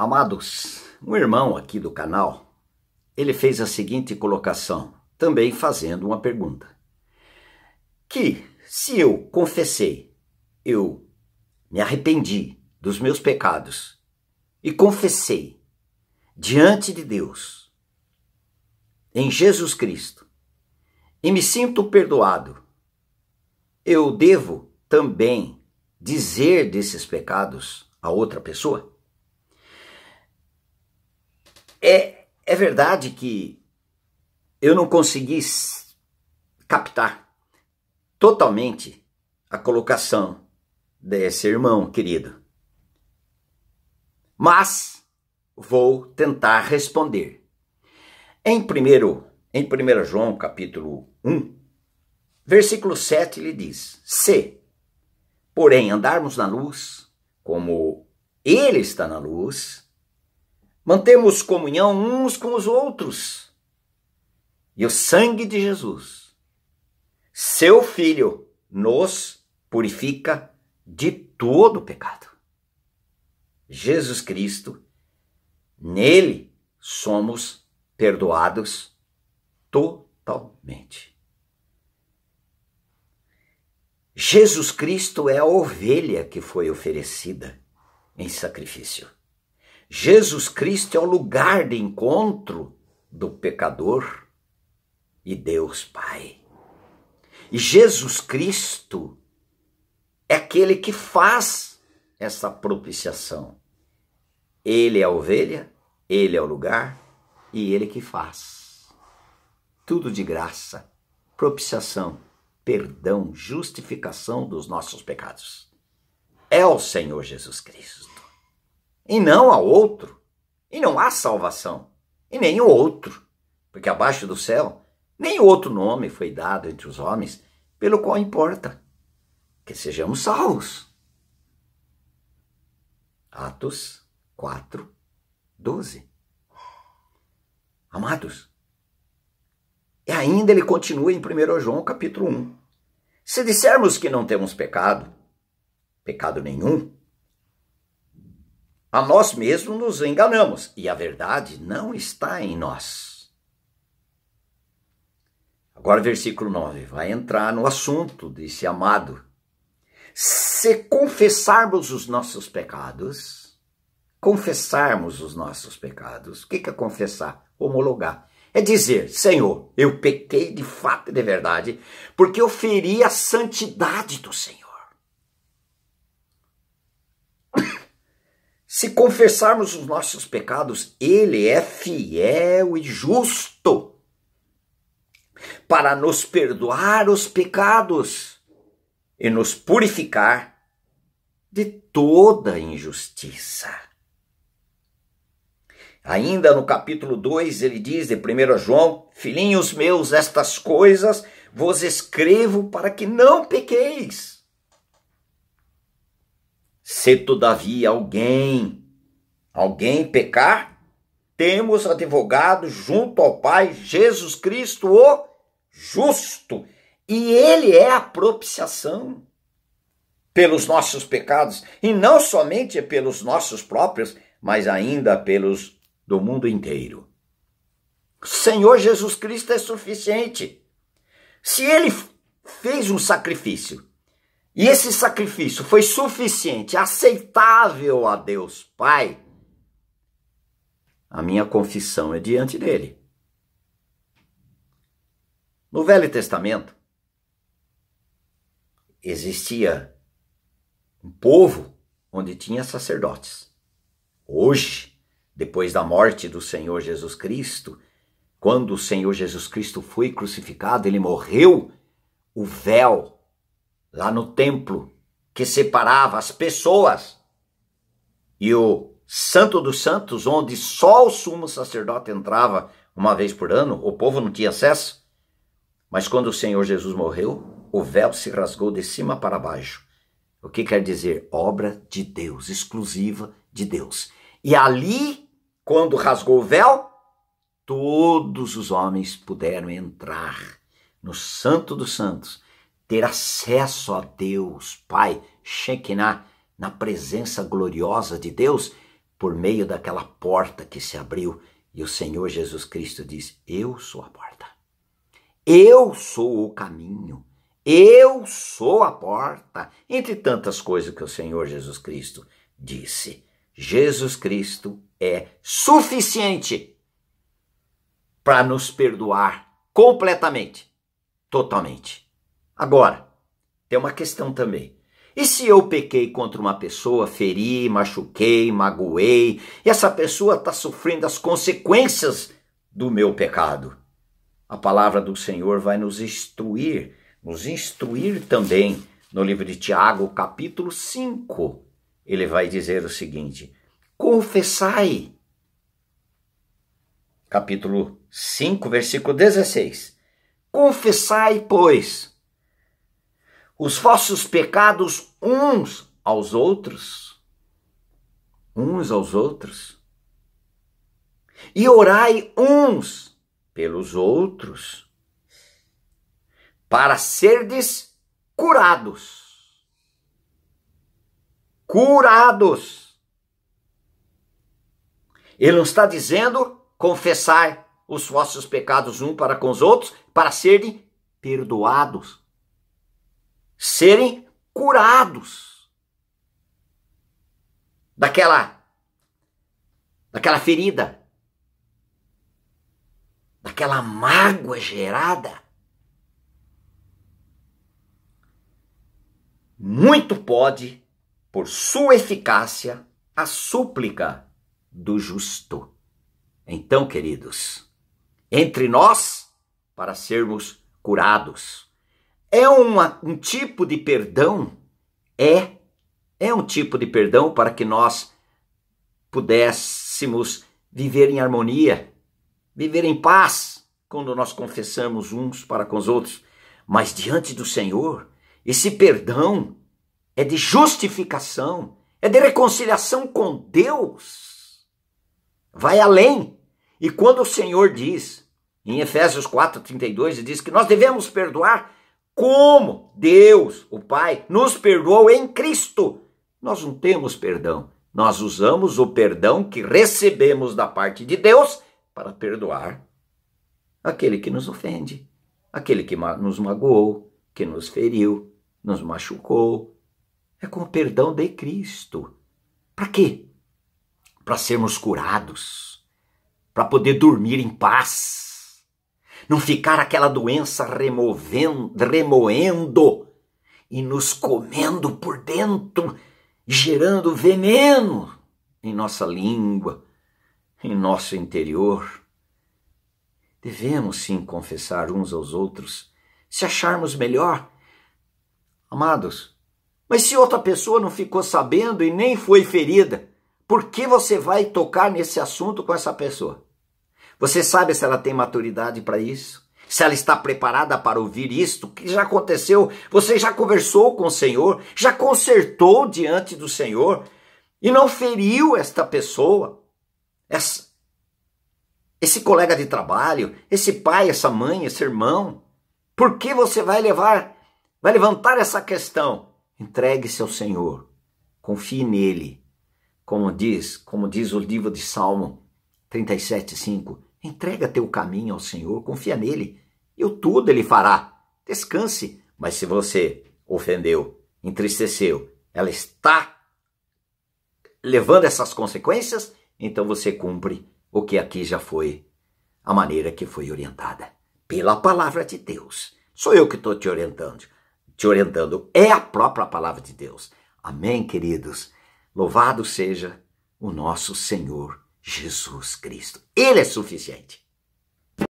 Amados, um irmão aqui do canal, ele fez a seguinte colocação, também fazendo uma pergunta. Que se eu confessei, eu me arrependi dos meus pecados e confessei diante de Deus, em Jesus Cristo, e me sinto perdoado, eu devo também dizer desses pecados a outra pessoa? É verdade que eu não consegui captar totalmente a colocação desse irmão querido, mas vou tentar responder. Em 1 João capítulo 1, versículo 7, ele diz: Se, porém, andarmos na luz, como ele está na luz, mantemos comunhão uns com os outros. E o sangue de Jesus, seu Filho, nos purifica de todo pecado. Jesus Cristo, nele somos perdoados totalmente. Jesus Cristo é a ovelha que foi oferecida em sacrifício. Jesus Cristo é o lugar de encontro do pecador e Deus Pai. E Jesus Cristo é aquele que faz essa propiciação. Ele é a ovelha, ele é o lugar e ele que faz. Tudo de graça, propiciação, perdão, justificação dos nossos pecados. É o Senhor Jesus Cristo. E não há outro. E não há salvação. E nem o outro. Porque abaixo do céu, nem outro nome foi dado entre os homens, pelo qual importa que sejamos salvos. Atos 4, 12. Amados, e ainda ele continua em 1 João capítulo 1. Se dissermos que não temos pecado nenhum, a nós mesmos nos enganamos, e a verdade não está em nós. Agora, versículo 9, vai entrar no assunto desse amado. Se confessarmos os nossos pecados, o que é confessar? Homologar. É dizer, Senhor, eu pequei de fato e de verdade, porque eu feri a santidade do Senhor. Se confessarmos os nossos pecados, ele é fiel e justo para nos perdoar os pecados e nos purificar de toda injustiça. Ainda no capítulo 2, ele diz de 1 João, filhinhos meus, estas coisas vos escrevo para que não pequeis. Se todavia alguém pecar, temos advogado junto ao Pai, Jesus Cristo, o justo. E ele é a propiciação pelos nossos pecados, e não somente pelos nossos próprios, mas ainda pelos do mundo inteiro. O Senhor Jesus Cristo é suficiente. Se ele fez um sacrifício, e esse sacrifício foi suficiente, aceitável a Deus Pai, a minha confissão é diante dele. No Velho Testamento, existia um povo onde tinha sacerdotes. Hoje, depois da morte do Senhor Jesus Cristo, quando o Senhor Jesus Cristo foi crucificado, ele morreu, o véu lá no templo que separava as pessoas e o Santo dos Santos, onde só o sumo sacerdote entrava uma vez por ano, o povo não tinha acesso. Mas quando o Senhor Jesus morreu, o véu se rasgou de cima para baixo. O que quer dizer? Obra de Deus, exclusiva de Deus. E ali, quando rasgou o véu, todos os homens puderam entrar no Santo dos Santos, ter acesso a Deus, Pai, Shekinah, na presença gloriosa de Deus, por meio daquela porta que se abriu e o Senhor Jesus Cristo diz: eu sou a porta, eu sou o caminho, eu sou a porta, entre tantas coisas que o Senhor Jesus Cristo disse. Jesus Cristo é suficiente para nos perdoar completamente, totalmente. Agora, tem uma questão também. E se eu pequei contra uma pessoa, feri, machuquei, magoei, e essa pessoa está sofrendo as consequências do meu pecado? A palavra do Senhor vai nos instruir também no livro de Tiago, capítulo 5. Ele vai dizer o seguinte: confessai. Capítulo 5, versículo 16. Confessai, pois, os vossos pecados uns aos outros, e orai uns pelos outros, para serdes curados. Curados. Ele não está dizendo confessar os vossos pecados uns para com os outros, para serem perdoados, serem curados daquela ferida, daquela mágoa gerada. Muito pode, por sua eficácia, a súplica do justo. Então, queridos, entre nós, para sermos curados, é um tipo de perdão, é um tipo de perdão para que nós pudéssemos viver em harmonia, viver em paz, quando nós confessamos uns para com os outros. Mas diante do Senhor, esse perdão é de justificação, é de reconciliação com Deus. Vai além. E quando o Senhor diz, em Efésios 4:32, ele diz que nós devemos perdoar como Deus, o Pai, nos perdoou em Cristo. Nós não temos perdão. Nós usamos o perdão que recebemos da parte de Deus para perdoar aquele que nos ofende, aquele que nos magoou, que nos feriu, nos machucou. É com o perdão de Cristo. Para quê? Para sermos curados, para poder dormir em paz, não ficar aquela doença remoendo e nos comendo por dentro, gerando veneno em nossa língua, em nosso interior. Devemos sim confessar uns aos outros, se acharmos melhor. Amados, mas se outra pessoa não ficou sabendo e nem foi ferida, por que você vai tocar nesse assunto com essa pessoa? Você sabe se ela tem maturidade para isso? Se ela está preparada para ouvir isto? O que já aconteceu? Você já conversou com o Senhor? Já consertou diante do Senhor? E não feriu esta pessoa? Esse colega de trabalho? Esse pai, essa mãe, esse irmão? Por que você vai levantar essa questão? Entregue-se ao Senhor. Confie nele. Como diz o livro de Salmo 37:5, entrega teu caminho ao Senhor, confia nele, e tudo ele fará. Descanse. Mas se você ofendeu, entristeceu, ela está levando essas consequências, então você cumpre o que aqui já foi, a maneira que foi orientada pela palavra de Deus. Sou eu que estou te orientando, é a própria palavra de Deus. Amém, queridos? Louvado seja o nosso Senhor Jesus Cristo. Ele é suficiente.